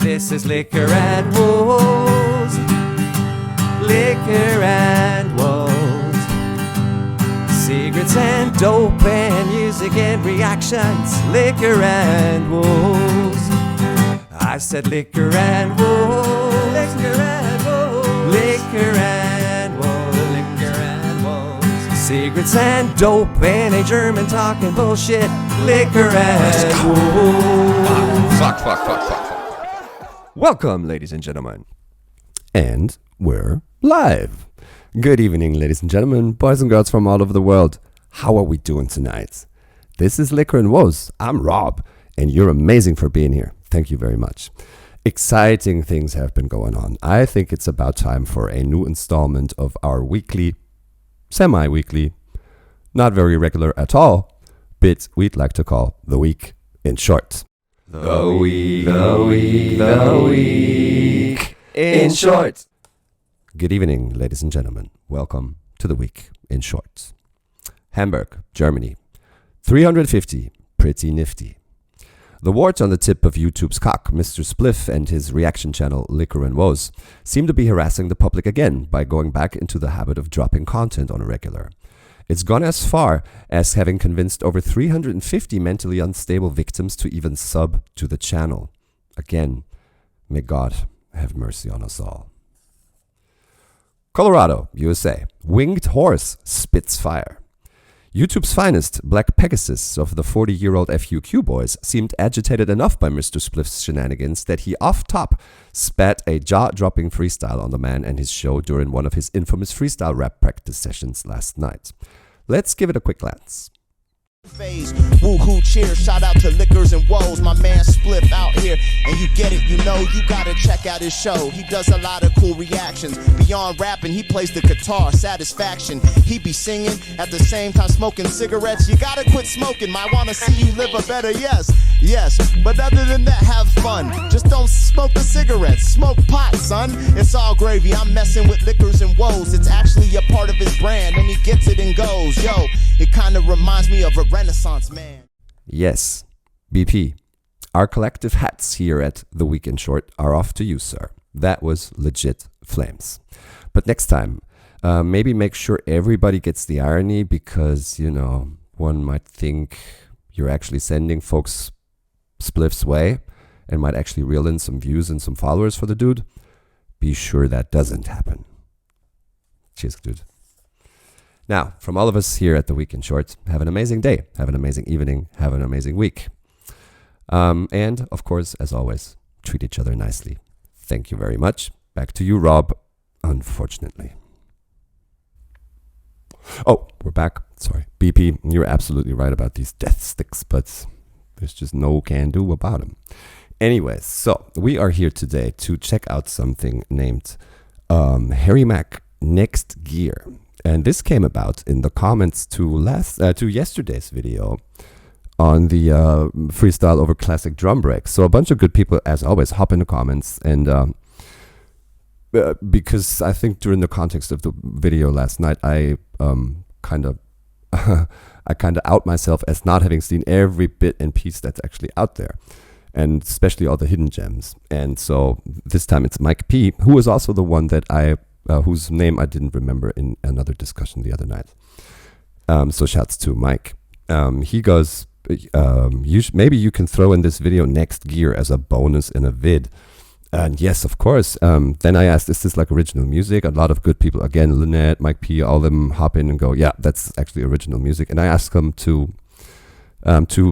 This is Liquor and Woes. Liquor and Woes. Secrets and dope and music and reactions. Liquor and Woes. I said liquor and woes. Liquor and woes. Liquor and woes. Liquor and woes. Secrets and dope and a German talking bullshit. Liquor and woes. Fuck. Welcome, ladies and gentlemen. And we're live. Good evening, ladies and gentlemen, boys and girls from all over the world. How are we doing tonight? This is Liquor and Woes. I'm Rob, and you're amazing for being here. Thank you very much. Exciting things have been going on. I think it's about time for a new installment of our weekly, semi-weekly, not very regular at all, bit we'd like to call The Week in Short. The Week in Short. Good evening, ladies and gentlemen. Welcome to The Week in Short. Hamburg, Germany. 350, pretty nifty. The wart on the tip of YouTube's cock, Mr. Spliff and his reaction channel Liquor and Woes, seem to be harassing the public again by going back into the habit of dropping content on a regular. It's gone as far as having convinced over 350 mentally unstable victims to even sub to the channel. Again, may God have mercy on us all. Colorado, USA. Winged horse spits fire. YouTube's finest, Black Pegasus of the 40-year-old FUQ boys, seemed agitated enough by Mr. Spliff's shenanigans that he off-top spat a jaw-dropping freestyle on the man and his show during one of his infamous freestyle rap practice sessions last night. Let's give it a quick glance. Phase. Woo-hoo, cheers, shout out to Liquors and Woes, my man Spliff out here, and you get it, you know, you gotta check out his show. He does a lot of cool reactions. Beyond rapping, he plays the guitar, satisfaction. He be singing at the same time smoking cigarettes. You gotta quit smoking, might wanna see you live a better, yes, but other than that, have fun. Just don't smoke the cigarettes, smoke pot, son. It's all gravy, I'm messing with Liquors and Woes. It's actually a part of his brand, and he gets it and goes. Yo, it kinda reminds me of a Renaissance man. Yes, BP. Our collective hats here at The Week in Short are off to you, sir. That was legit flames. But next time, maybe make sure everybody gets the irony because, you know, one might think you're actually sending folks Spliff's way and might actually reel in some views and some followers for the dude. Be sure that doesn't happen. Cheers, dude. Now, from all of us here at The Week in Short, have an amazing day, have an amazing evening, have an amazing week. And, of course, as always, treat each other nicely. Thank you very much. Back to you, Rob, unfortunately. Oh, we're back. Sorry. BP, you're absolutely right about these death sticks, but there's just no can do about them. Anyways, so we are here today to check out something named H-Mack nextgear. And this came about in the comments to yesterday's video on the freestyle over classic drum breaks. So a bunch of good people, as always, hop in the comments. And because I think during the context of the video last night, I kind of out myself as not having seen every bit and piece that's actually out there, and especially all the hidden gems. And so this time it's Mike P, who was also the one that whose name I didn't remember in another discussion the other night. So shouts to Mike. He goes, maybe you can throw in this video nextgear as a bonus in a vid. And yes, of course. Then I asked, is this like original music? A lot of good people, again, Lynette, Mike P, all of them hop in and go, yeah, that's actually original music. And I asked him to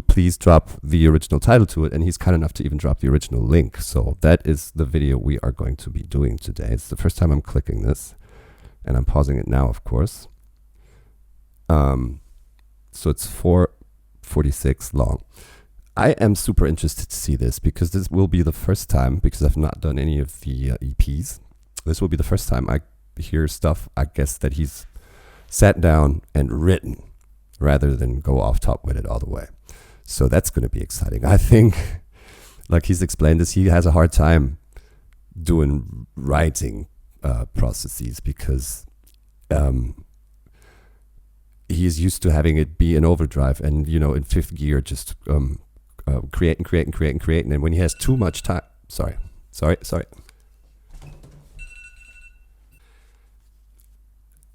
please drop the original title to it, and he's kind enough to even drop the original link. So that is the video we are going to be doing today. It's the first time I'm clicking this, and I'm pausing it now, of course. So it's 4:46 long. I am super interested to see this because this will be the first time, because I've not done any of the EPs. This will be the first time I hear stuff, I guess, that he's sat down and written, rather than go off top with it all the way. So that's going to be exciting. I think, like he's explained this, he has a hard time doing writing processes because he is used to having it be in overdrive and, you know, in fifth gear, just create. And then when he has too much time, sorry, Sorry.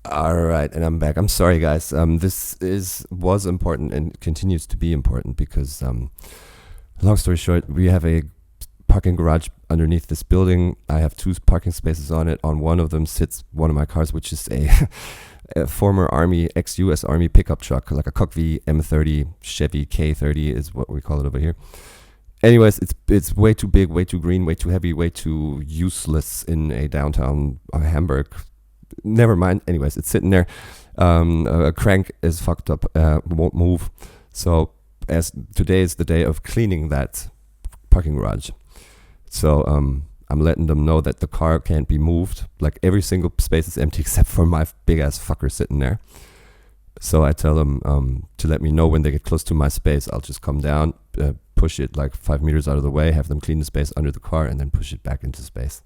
All right, and I'm back. I'm sorry, guys. This was important and continues to be important because, long story short, we have a parking garage underneath this building. I have 2 parking spaces on it. On one of them sits one of my cars, which is a former Army, ex-US Army pickup truck, like a Cockvey M30 Chevy K30 is what we call it over here. Anyways, it's way too big, way too green, way too heavy, way too useless in a downtown Hamburg. Never mind. Anyways, it's sitting there. A crank is fucked up, won't move. So as today is the day of cleaning that parking garage. So I'm letting them know that the car can't be moved. Like every single space is empty except for my big ass fucker sitting there. So I tell them to let me know when they get close to my space. I'll just come down, push it like 5 meters out of the way, have them clean the space under the car, and then push it back into space.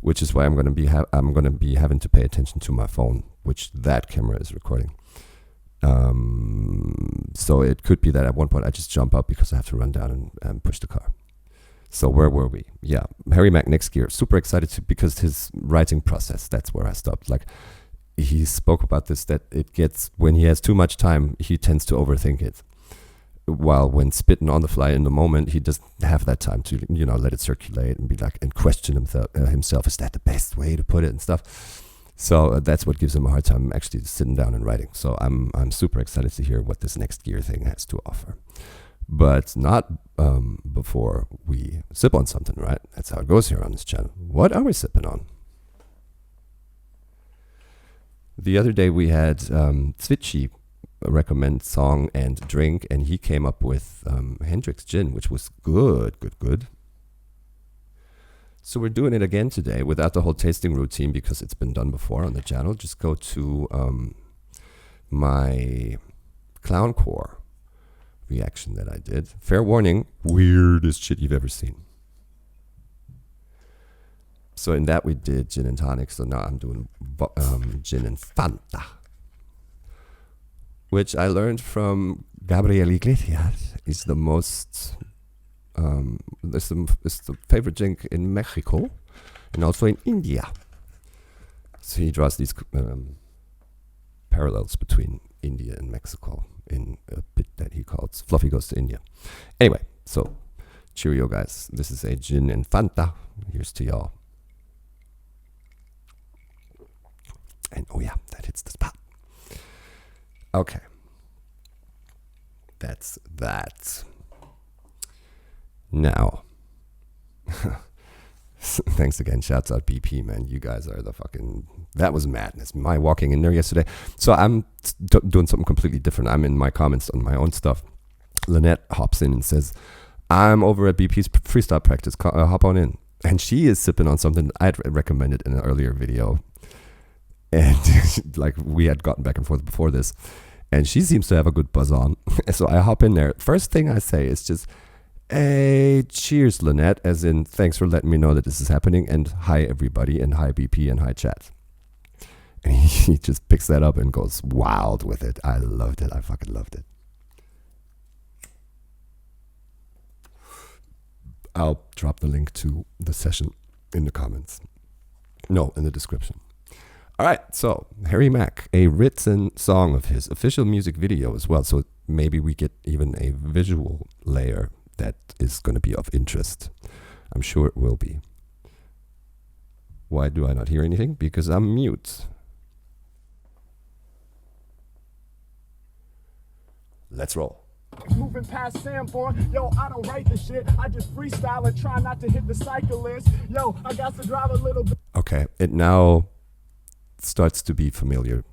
Which is why I'm gonna be having to pay attention to my phone, which that camera is recording. So it could be that at one point I just jump up because I have to run down and push the car. So where were we? Yeah, Harry Mack, NEWSCAST. Super excited because his writing process, that's where I stopped. Like he spoke about this, that it gets, when he has too much time, he tends to overthink it. While when spitting on the fly in the moment, he doesn't have that time to, let it circulate and be like, and question himself, is that the best way to put it and stuff? So that's what gives him a hard time actually sitting down and writing. So I'm super excited to hear what this NEXTGEAR thing has to offer. But not before we sip on something, right? That's how it goes here on this channel. What are we sipping on? The other day we had Zwitschi recommend song and drink, and he came up with Hendrick's gin, which was good. So we're doing it again today without the whole tasting routine because it's been done before on the channel. Just go to my Clown Core reaction that I did. Fair warning, weirdest shit you've ever seen. So in that we did gin and tonic. So now I'm doing gin and Fanta, which I learned from Gabriel Iglesias is the most, is the favorite drink in Mexico and also in India. So he draws these parallels between India and Mexico in a bit that he calls Fluffy Goes to India. Anyway, so cheerio guys. This is a gin and Fanta. Here's to y'all. And oh yeah, that hits the spot. Okay. That's that. Now, thanks again. Shouts out BP, man. You guys are the fucking... That was madness. My walking in there yesterday. So I'm doing something completely different. I'm in my comments on my own stuff. Lynette hops in and says, I'm over at BP's freestyle practice. Hop on in. And she is sipping on something I had recommended in an earlier video. And like we had gotten back and forth before this. And she seems to have a good buzz on. So I hop in there. First thing I say is just, hey, cheers, Lynette. As in, thanks for letting me know that this is happening. And hi, everybody. And hi, BP. And hi, chat. And he just picks that up and goes wild with it. I loved it. I fucking loved it. I'll drop the link to the session in the comments. No, in the description. All right, so Harry Mack, a written song of his, official music video as well. So maybe we get even a visual layer that is going to be of interest. I'm sure it will be. Why do I not hear anything? Because I'm mute. Let's roll. Moving past Sanborn, yo, I don't write the shit. I just freestyle and try not to hit the cyclist. Yo, I got to drive a little bit. Okay, it now starts to be familiar.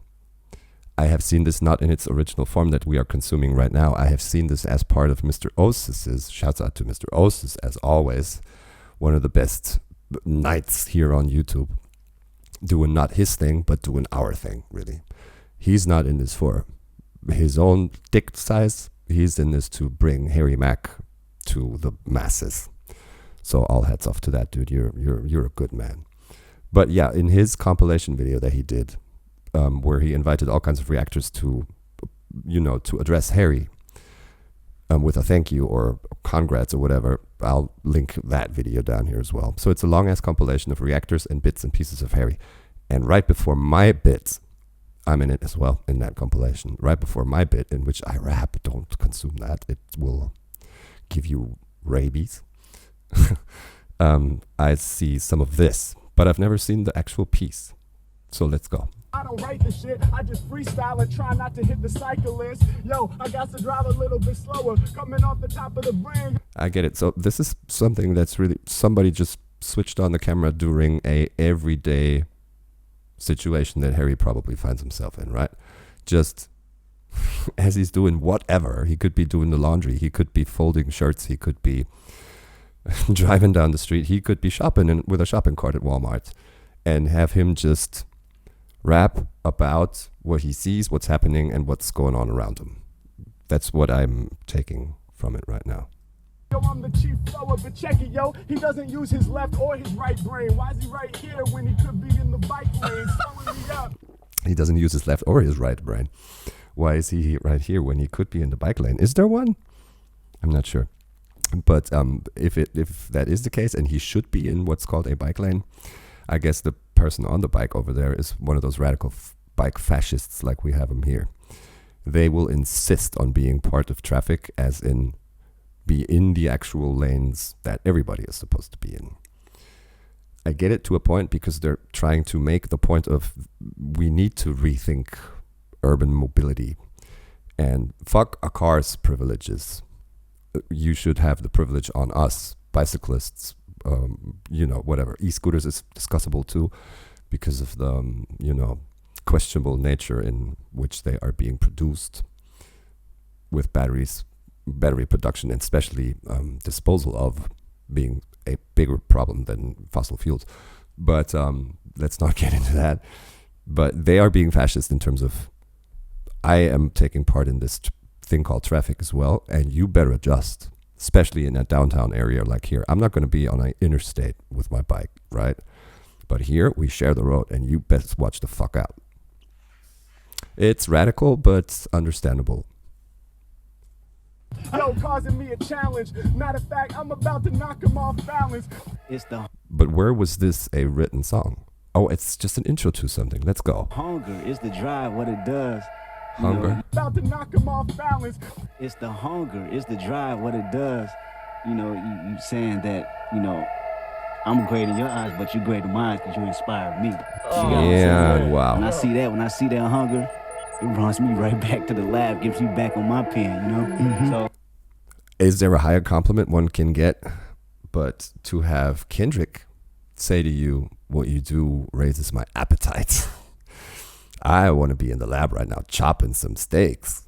I have seen this not in its original form that we are consuming right now. I have seen this as part of Mr. Osis's. Shouts out to Mr. Osis, as always. One of the best nights here on YouTube. Doing not his thing, but doing our thing, really. He's not in this for his own dick size. He's in this to bring Harry Mack to the masses. So all hats off to that dude. You're a good man. But yeah, in his compilation video that he did, where he invited all kinds of reactors to, to address Harry, with a thank you or congrats or whatever. I'll link that video down here as well. So it's a long-ass compilation of reactors and bits and pieces of Harry. And right before my bit, I'm in it as well, in that compilation. Right before my bit, in which I rap, don't consume that. It will give you rabies. I see some of this, but I've never seen the actual piece. So let's go. I don't write the shit, I just freestyle and try not to hit the cyclist. Yo, I got to drive a little bit slower, coming off the top of the brain. I get it. So this is something that's really, somebody just switched on the camera during a everyday situation that Harry probably finds himself in, right? Just as he's doing whatever. He could be doing the laundry, he could be folding shirts, he could be driving down the street, he could be shopping with a shopping cart at Walmart, and have him just rap about what he sees, what's happening, and what's going on around him. That's what I'm taking from it right now. Yo, I'm the chief flower, but check it, yo. He doesn't use his left or his right brain. Why is he right here when he could be in the bike lane? Slowing me up. He doesn't use his left or his right brain. Why is he right here when he could be in the bike lane? Is there one? I'm not sure. But if that is the case, and he should be in what's called a bike lane, I guess the person on the bike over there is one of those radical bike fascists like we have them here. They will insist on being part of traffic, as in be in the actual lanes that everybody is supposed to be in. I get it to a point, because they're trying to make the point of we need to rethink urban mobility and fuck a car's privileges. You should have the privilege on us, bicyclists, whatever. E-scooters is discussable too, because of the, questionable nature in which they are being produced with battery production, and especially disposal of, being a bigger problem than fossil fuels. But let's not get into that. But they are being fascist in terms of, I am taking part in this thing called traffic as well, and you better adjust, especially in a downtown area like here. I'm not going to be on an interstate with my bike, right? But here we share the road, and you best watch the fuck out. It's radical, but understandable. Yo, causing me a challenge. Matter of fact, I'm about to knock him off balance. But where was this a written song? Oh, it's just an intro to something. Let's go. Hunger is the drive, what it does. Hunger. About to knock him off balance. It's the hunger, it's the drive, what it does. You saying that, I'm great in your eyes, but you're great in mine because you inspired me. Yeah, wow. When I see that hunger, it runs me right back to the lab, gives me back on my pen, Mm-hmm. So, is there a higher compliment one can get? But to have Kendrick say to you, what you do raises my appetite. I want to be in the lab right now chopping some steaks.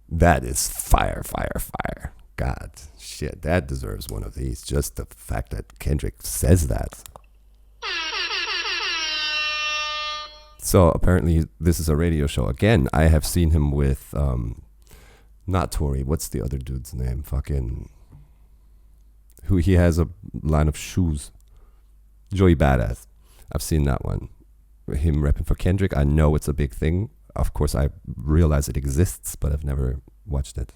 That is fire, fire, fire. God, shit, that deserves one of these. Just the fact that Kendrick says that. So apparently this is a radio show. Again, I have seen him with, not Tory, what's the other dude's name? Who he has a line of shoes. Joey Badass. I've seen that one. Him repping for Kendrick. I know it's a big thing. Of course, I realize it exists, but I've never watched it.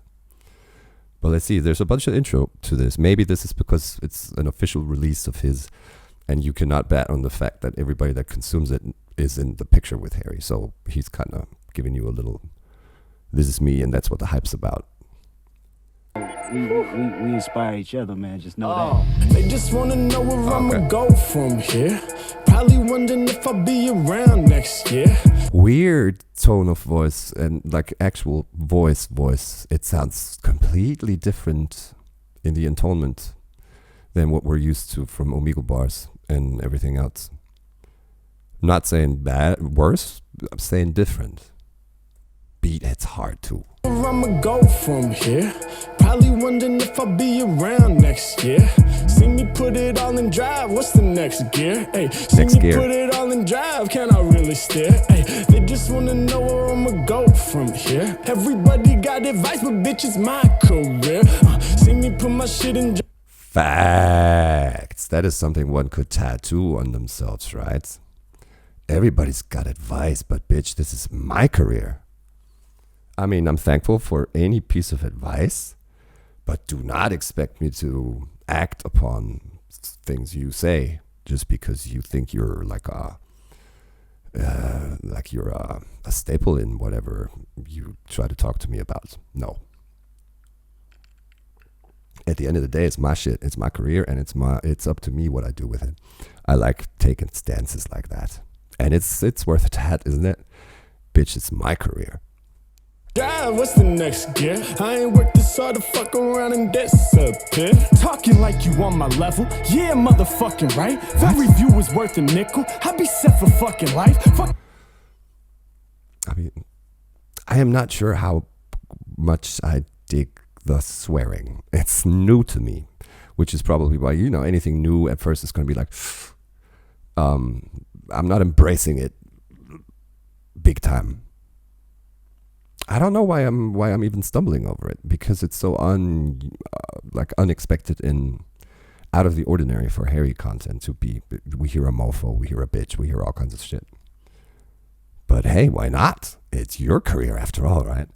But let's see. There's a bunch of intro to this. Maybe this is because it's an official release of his, and you cannot bet on the fact that everybody that consumes it is in the picture with Harry. So he's kind of giving you a little, this is me, and that's what the hype's about. we inspire each other, man. Just know that. They just wanna know where I'ma go from here. Probably wondering if I'll be around next year. Weird tone of voice, and like actual voice. It sounds completely different in the intonement than what we're used to from Omegle bars and everything else. I'm not saying bad, worse. I'm saying different. Beat hits hard too. Where I'ma go from here. Probably wondering if I'll be around next year. See me put it all in drive. What's the next gear? Hey, see Next me gear. put it all in drive. Can I really steer? Hey, they just wanna know where I'ma go from here. Everybody got advice, but bitch, it's my career. See me put my shit in drive. Facts. That is something one could tattoo on themselves, right? Everybody's got advice, but bitch, this is my career. I mean, I'm thankful for any piece of advice, but do not expect me to act upon things you say just because you think you're like you're a staple in whatever you try to talk to me about. No. At the end of the day, it's my shit, it's my career, and it's up to me what I do with it. I like taking stances like that, and it's worth that, isn't it? Bitch, it's my career. Yeah, what's the next gear? I ain't worked this hard to fuck around and disappear. Talking like you on my level, yeah, motherfucking right. That review was worth a nickel. I'd be set for fucking life. I mean, I am not sure how much I dig the swearing. It's new to me, which is probably why, anything new at first is going to be like, I'm not embracing it big time. I don't know why I'm even stumbling over it, because it's so unexpected and out of the ordinary for hairy content to be. We hear a mofo, we hear a bitch, we hear all kinds of shit. But hey, why not? It's your career after all, right?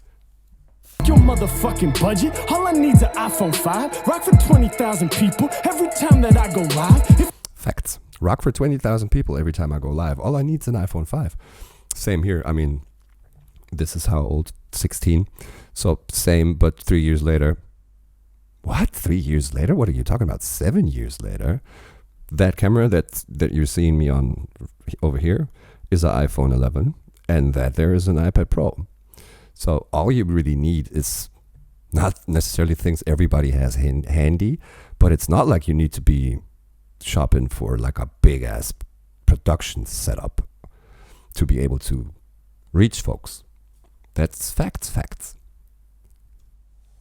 Your motherfucking budget. All I need's an iPhone 5. Rock for 20,000 people every time that I go live. Facts. Rock for 20,000 people every time I go live. All I need's an iPhone 5. Same here. I mean, this is how old? 16. So same, but 3 years later. What? 3 years later? What are you talking about? 7 years later? That camera that you're seeing me on over here is an iPhone 11, and that there is an iPad Pro. So all you really need is not necessarily things everybody has handy, but it's not like you need to be shopping for like a big ass production setup to be able to reach folks. That's facts.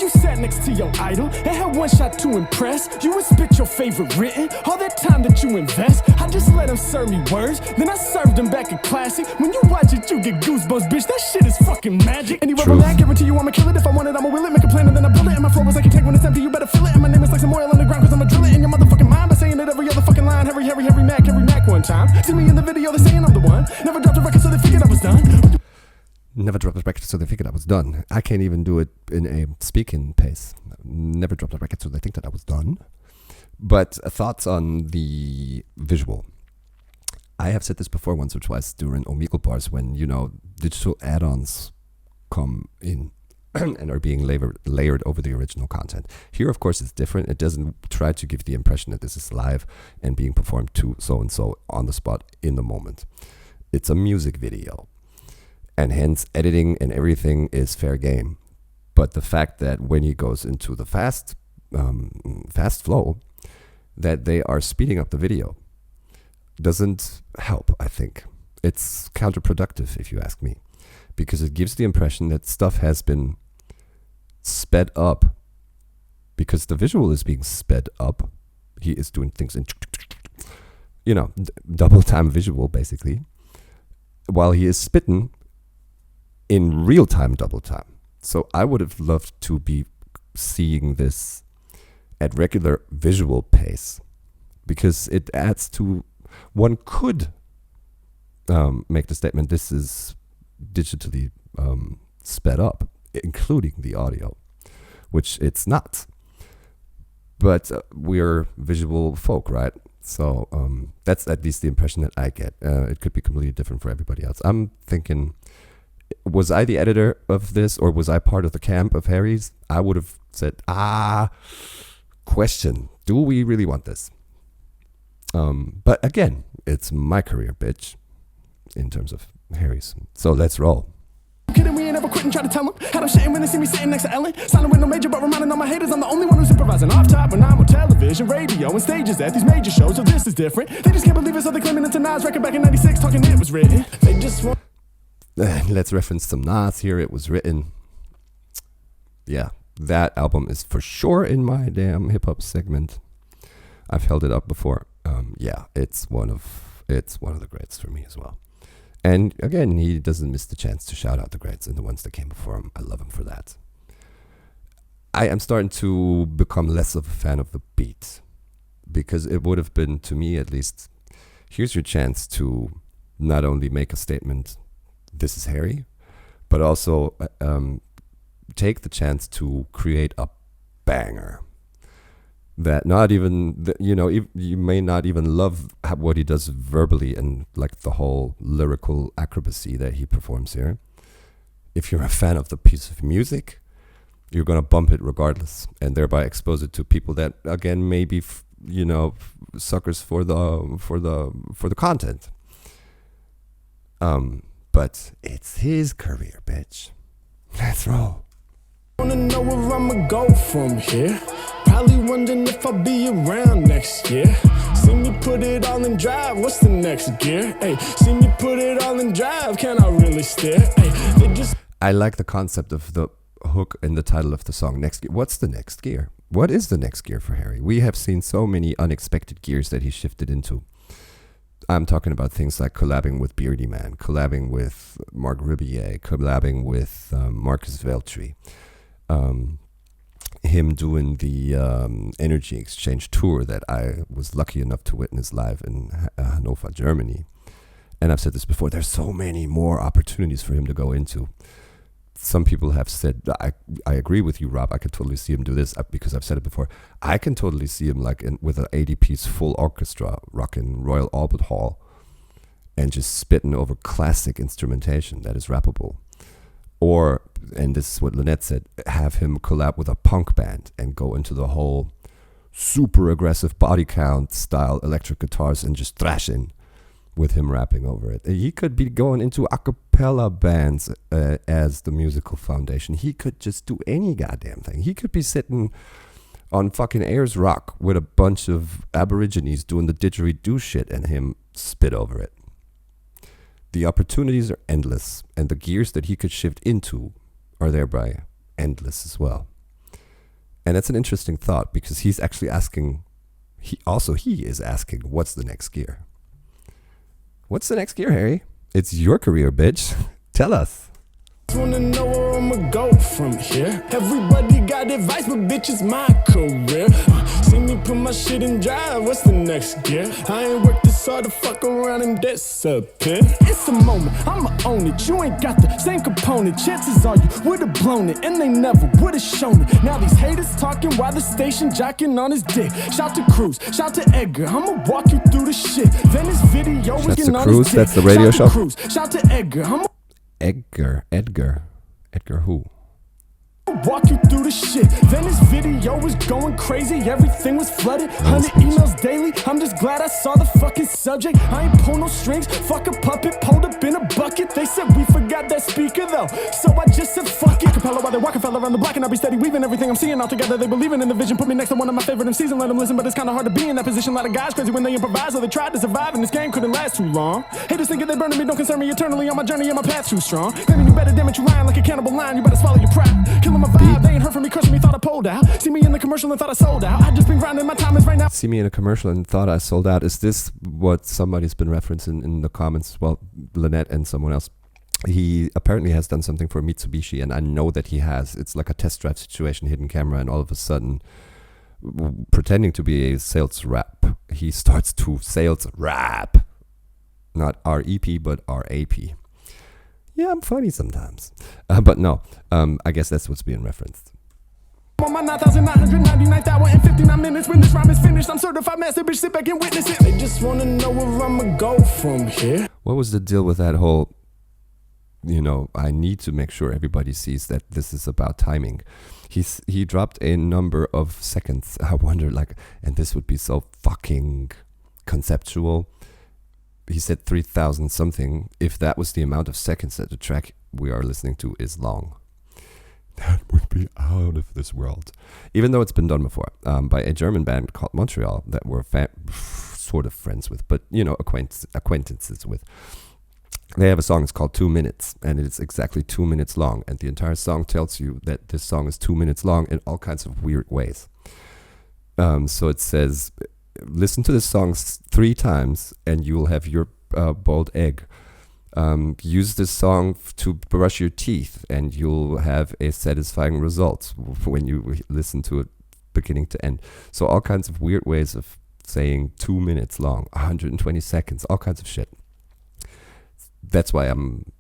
You sat next to your idol and had one shot to impress. You would spit your favorite written. All that time that you invest, I just let him serve me words. Then I served him back a classic. When you watch it, you get goosebumps, bitch. That shit is fucking magic. Anyway, I'm back, guarantee you I'ma kill it. If I want it, I'ma will it. Make a plan and then I build it. And my flow is like a tank when it's empty. You better fill it. And my name is like some oil on the ground, cause I'ma drill it in your motherfucking mind by saying it every other fucking line. Harry Mack one time. See me in the video, they're saying I'm the one. Never dropped a record, so they figured I was done. Never dropped a record, so they figured I was done. I can't even do it in a speaking pace. Never dropped a record, so they think that I was done. But thoughts on the visual. I have said this before once or twice during Omegle bars when, digital add-ons come in and are being layered over the original content. Here, of course, it's different. It doesn't try to give the impression that this is live and being performed to so-and-so on the spot in the moment. It's a music video. And hence, editing and everything is fair game. But the fact that when he goes into the fast flow, that they are speeding up the video doesn't help, I think. It's counterproductive, if you ask me. Because it gives the impression that stuff has been sped up. Because the visual is being sped up. He is doing things in, double time visual, basically. While he is spitting in real time, double time. So I would have loved to be seeing this at regular visual pace, because it adds to, one could make the statement this is digitally sped up, including the audio, which it's not. But we're visual folk, right? So that's at least the impression that I get. It could be completely different for everybody else. I'm thinking, was I the editor of this, or was I part of the camp of Harry's? I would have said, question, do we really want this? But again, it's my career, bitch, in terms of Harry's. So let's roll. Kidding, we ain't ever quit and try to tell them. Had them shitting when they see me sitting next to Ellen. Signing with no major, but reminding all my haters I'm the only one who's improvising off top when I'm on television, radio, and stages at these major shows. So this is different. They just can't believe it, so they claiming it's a Nas record back in '96, talking it was written. They just want. Let's reference some Nas here. It was written. Yeah, that album is for sure in my damn hip hop segment. I've held it up before. Yeah, it's one of the greats for me as well. And again, he doesn't miss the chance to shout out the greats and the ones that came before him. I love him for that. I am starting to become less of a fan of the beat, because it would have been, to me at least, here's your chance to not only make a statement, this is Harry, but also take the chance to create a banger that not even, you may not even love what he does verbally and like the whole lyrical acrobacy that he performs here. If you're a fan of the piece of music, you're going to bump it regardless and thereby expose it to people that, again, may be, suckers for the content. But it's his career, bitch. Let's roll. Wanna know where I'ma go from here? Probably wondering if I'll be around next year. See me put it all in drive, what's the next gear? Hey, see me put it all in drive, can I really steer? Hey, they just... I like the concept of the hook in the title of the song, Next Gear. What's the next gear? What is the next gear for Harry? We have seen so many unexpected gears that he shifted into. I'm talking about things like collabing with Beardy Man, collabing with Mark Ribier, collabing with Marcus Veltri, him doing the Energy Exchange tour that I was lucky enough to witness live in Hannover, Germany. And I've said this before, there's so many more opportunities for him to go into. Some people have said, I agree with you, Rob, I could totally see him do this because I've said it before. I can totally see him like with an 80-piece full orchestra rocking Royal Albert Hall and just spitting over classic instrumentation that is rappable. Or, and this is what Lynette said, have him collab with a punk band and go into the whole super aggressive body count style electric guitars and just thrashing with him rapping over it. He could be going into a cappella bands as the musical foundation. He could just do any goddamn thing. He could be sitting on fucking Ayers Rock with a bunch of Aborigines doing the didgeridoo shit and him spit over it. The opportunities are endless, and the gears that he could shift into are thereby endless as well. And that's an interesting thought because he's actually asking, he is asking, what's the next gear? What's the next gear, Harry? It's your career, bitch. Tell us. Wanna know where I'ma go from here? Everybody got advice, but bitch, it's my career. See me put my shit in drive, what's the next gear? I ain't worked this hard to fuck around and disappear. It's a moment, I'ma own it. You ain't got the same component. Chances are you would've blown it, and they never would've shown it. Now these haters talking while the station jocking on his dick. Shout to Cruz, shout to Edgar, I'ma walk you through the shit. Then this video is getting on his dick. That's the radio show. Cruz, shout to Edgar, I'ma Edgar who? walk you through the shit. Then this video was going crazy, everything was flooded. 100 emails daily, I'm just glad I saw the fucking subject. I ain't pull no strings, fuck a puppet, pulled up in a bucket. They said we forgot that speaker though, so I just said fuck it. Capella while they walking fell around the block and I be steady weaving everything I'm seeing all together. They believing in the vision, put me next to one of my favorite MCs and let them listen, but it's kinda hard to be in that position. A lot of guys crazy when they improvise or they tried to survive and this game couldn't last too long. Haters thinking they burning me, don't concern me eternally on my journey and my path too strong. Claiming you better damn it, you lying like a cannibal line, you better swallow your pride. Killing my vibe, they ain't heard from me, crushing me, thought I pulled out. See me in the commercial and thought I sold out. I just been grinding, my time is right now. See me in a commercial and thought I sold out. Is this what somebody's been referencing in the comments? Well, Lynette and someone else. He apparently has done something for Mitsubishi, and I know that he has. It's like a test drive situation, hidden camera, and all of a sudden, pretending to be a sales rep, he starts to sales rap. Not R-E-P, but R-A-P. Yeah, I'm funny sometimes. But no, I guess that's what's being referenced. On my 9,999 hour and 59 minutes. When this rhyme is finished, I'm certified master, bitch, sit back and witness it. They just wanna know where I'ma go from here. What was the deal with that whole, I need to make sure everybody sees that this is about timing. He dropped a number of seconds. I wonder, and this would be so fucking conceptual. He said 3,000 something. If that was the amount of seconds that the track we are listening to is long, that would be out of this world. Even though it's been done before by a German band called Montreal that we're sort of friends with, but acquaintances with. They have a song, it's called 2 Minutes, and it's exactly 2 minutes long. And the entire song tells you that this song is 2 minutes long in all kinds of weird ways. So it says, listen to this song 3 times and you'll have your boiled egg. Use this song to brush your teeth and you'll have a satisfying result when you listen to it beginning to end. So all kinds of weird ways of saying 2 minutes long, 120 seconds, all kinds of shit. That's why I'm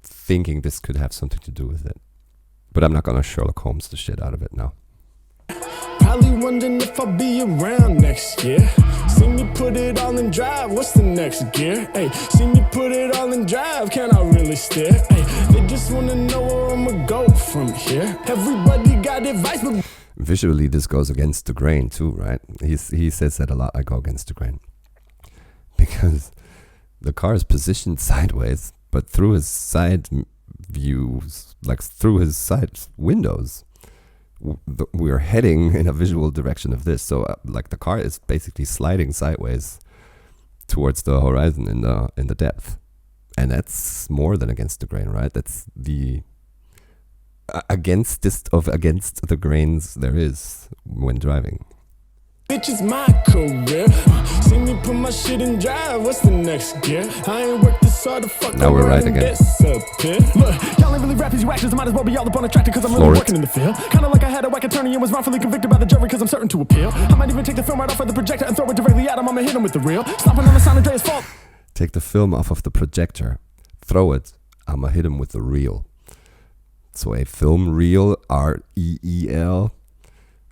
thinking this could have something to do with it. But I'm not gonna Sherlock Holmes the shit out of it now. Probably wondering if I'll be around next year. See me put it all in drive, what's the next gear? Hey, see me put it all in drive, can I really steer? Hey, they just wanna know where I'ma go from here. Everybody got advice, but Visually, this goes against the grain too, right? He says that a lot. I go against the grain because the car is positioned sideways, but through his side views, like through his side windows, we're heading in a visual direction of this. So, like the car is basically sliding sideways towards the horizon in the depth, and that's more than against the grain, right? That's the against the grains there is when driving. bitch is my career. See me put my shit in drive, what's the next gear? I ain't worked this hard to fuck Now we're around right and again. disappear. Look, y'all ain't really rappers, you actors, I might as well be all up on a tractor cause I'm really Floor it. working in the field. Kinda like I had a whack attorney and was wrongfully convicted by the jury cause I'm certain to appeal. I might even take the film right off of the projector and throw it directly at him, I'ma hit him with the reel. Stomping on the San Andreas fault. Take the film off of the projector, throw it, I'ma hit him with the reel. So a film reel, R-E-E-L.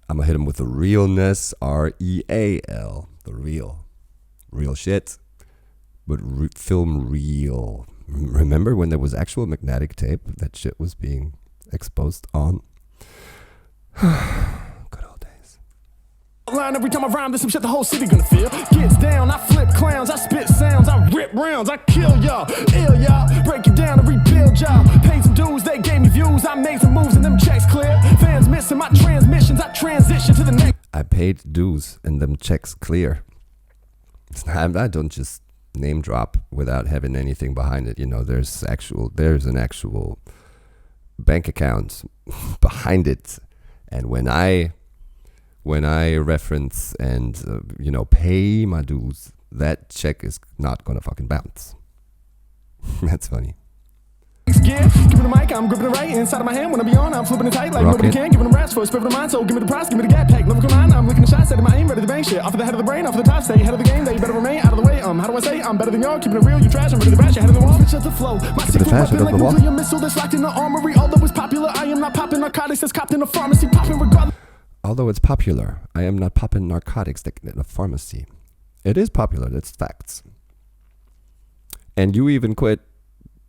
I'ma hit him with the realness, R-E-A-L. The real. Real shit. But film reel. Remember when there was actual magnetic tape that shit was being exposed on? Good old days. Line every time I rhyme, there's some shit the whole city gonna feel. Gets down, I flip clowns, I spit sounds, I rip rounds, I kill y'all, ill y'all, break it down and rebuild y'all. Paid some dues, they gave me views, I made some moves and them checks clear. Fans missing my transmissions, I transition to the next. I paid dues and them checks clear. I don't just name drop without having anything behind it. You know, there's an actual bank account behind it. And when I reference and pay my dues, that check is not gonna fucking bounce. That's funny. Gear, give me the mic, I'm gripping it right inside of my hand. When I be on, I'm flipping it tight like nobody can. Giving them rats for a spirit of mind, so give me the prize, give me the gap pack. Never come on, I'm licking the shot, setting my aim, ready to bang shit. Off of the head of the brain, off of the top, stay ahead of the game. They better remain out of the way. How do I say? I'm better than y'all, keeping it real. You trash, I'm ready to bash your head of the wall. Switch up the flow. My secret weapon like nuclear missile that's locked in the armory. Although it's popular, I am not popping narcotics that's copped in a pharmacy. Popping regardless. Although it's popular, I am not popping narcotics in a pharmacy. It is popular, that's facts. And you even quit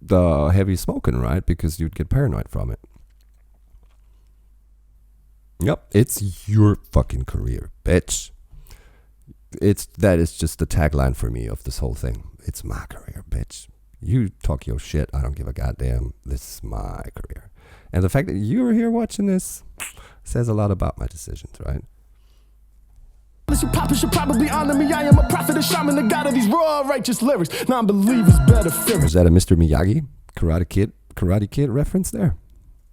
the heavy smoking, right? Because you'd get paranoid from it. Yep, it's your fucking career, bitch. That is just the tagline for me of this whole thing. It's my career, bitch. You talk your shit, I don't give a goddamn. This is my career. And the fact that you're here watching this says a lot about my decisions, right? You poppin' should probably honor me. I am a prophet, a shaman, the god of these raw righteous lyrics. Non-believers better fear. Is that a Mr. Miyagi Karate Kid reference there?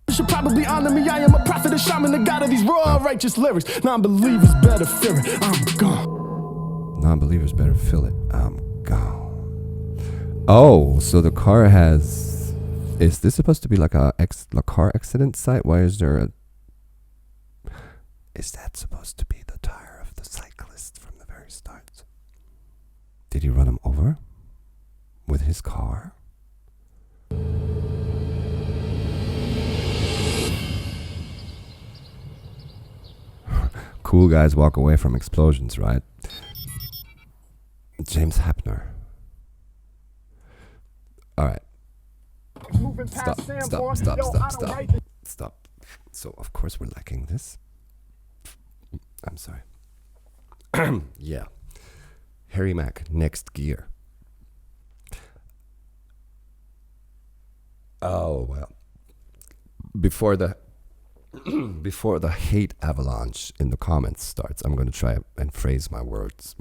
You should probably honor me. I am a prophet, a shaman, the god of these raw righteous lyrics. Non-believers better fear it. I'm gone. Non-believers better feel it. I'm gone. Oh, so the car has... Is this supposed to be like a car accident site? Why is there a... Is that supposed to be the tire of the cyclist from the very start? Did he run him over with his car? Cool guys walk away from explosions, right? James Hapner. All right. Stop. So, of course, we're lacking this. I'm sorry. Yeah. Harry Mack, Next Gear. Oh, well. Before the hate avalanche in the comments starts, I'm going to try and phrase my words.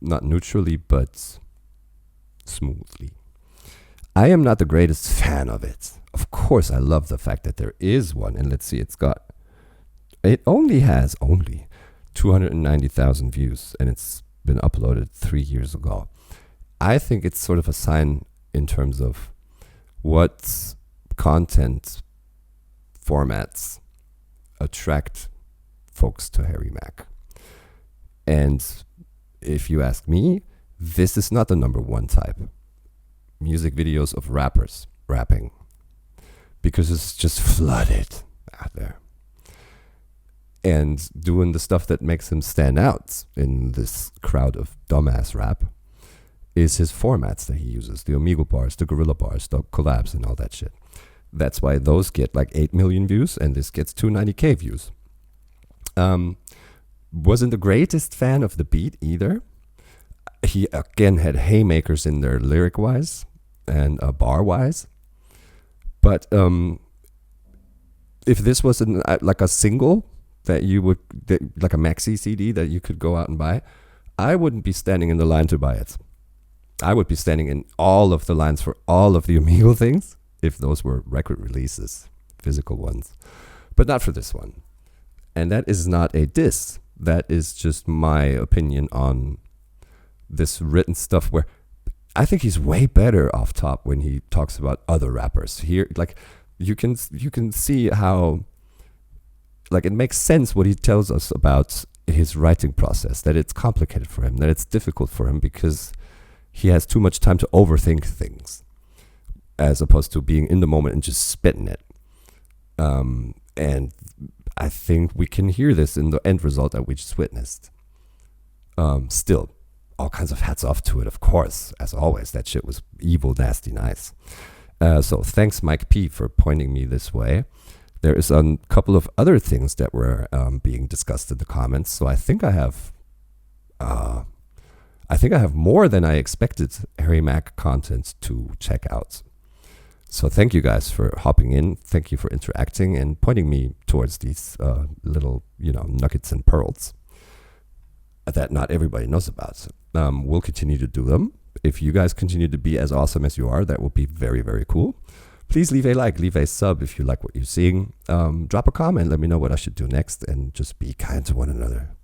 Not neutrally, but smoothly. I am not the greatest fan of it. Of course, I love the fact that there is one. And let's see, it only has 290,000 views. And it's been uploaded 3 years ago. I think it's sort of a sign in terms of what content formats attract folks to Harry Mack. And if you ask me, this is not the number one type. music videos of rappers rapping, because it's just flooded out there. And doing the stuff that makes him stand out in this crowd of dumbass rap is his formats that he uses, the Omegle bars, the Gorilla bars, the collabs, and all that shit. That's why those get like 8 million views, and this gets 290K views. Wasn't the greatest fan of the beat either. He again had haymakers in there lyric-wise and bar-wise. But if this was like a single that you would, like a maxi CD that you could go out and buy, I wouldn't be standing in the line to buy it. I would be standing in all of the lines for all of the Omegle things if those were record releases, physical ones. But not for this one. And that is not a diss. That is just my opinion on this written stuff, where I think he's way better off top when he talks about other rappers. Here, like, you can see how, like, it makes sense what he tells us about his writing process, that it's complicated for him, that it's difficult for him because he has too much time to overthink things, as opposed to being in the moment and just spitting it. And I think we can hear this in the end result that we just witnessed. Still, all kinds of hats off to it, of course, as always. That shit was evil, nasty, nice. So thanks, Mike P, for pointing me this way. There is a couple of other things that were being discussed in the comments. So I think I have more than I expected H-Mack content to check out. So thank you guys for hopping in. Thank you for interacting and pointing me towards these little, nuggets and pearls that not everybody knows about. We'll continue to do them. If you guys continue to be as awesome as you are, that would be very, very cool. Please leave a like, leave a sub if you like what you're seeing. Drop a comment, let me know what I should do next, and just be kind to one another.